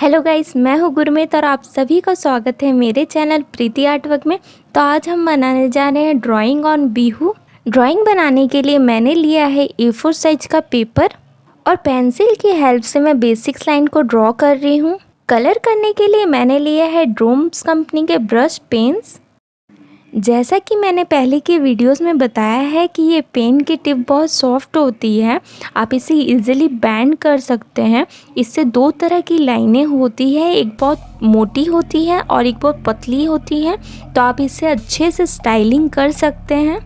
Hello guys, मैं हूँ गुरमीत और आप सभी का स्वागत है मेरे चैनल प्रीति आर्टवर्क में। तो आज हम बनाने जा रहे हैं ड्राइंग ऑन बिहू। ड्राइंग बनाने के लिए मैंने लिया है A4 साइज का पेपर और पेंसिल की हेल्प से मैं बेसिक्स लाइन को ड्रॉ कर रही हूँ। कलर करने के लिए मैंने लिया है ड्रोम्स कंपनी के ब्रश पेन्स। जैसा कि मैंने पहले की वीडियोस में बताया है कि ये पेन की टिप बहुत सॉफ्ट होती है, आप इसे इजीली बैंड कर सकते हैं। इससे दो तरह की लाइनें होती है, एक बहुत मोटी होती है और एक बहुत पतली होती है, तो आप इससे अच्छे से स्टाइलिंग कर सकते हैं।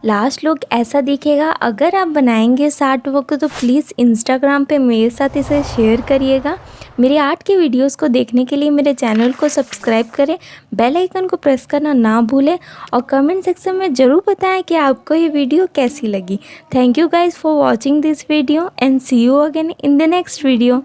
लास्ट लुक ऐसा दिखेगा। अगर आप बनाएंगे इस आर्ट वर्क को तो प्लीज़ इंस्टाग्राम पे मेरे साथ इसे शेयर करिएगा। मेरे आर्ट की वीडियोस को देखने के लिए मेरे चैनल को सब्सक्राइब करें, बेल आइकन को प्रेस करना ना भूलें और कमेंट सेक्शन में ज़रूर बताएं कि आपको ये वीडियो कैसी लगी। Thank you guys for watching this video and see you again in the next video.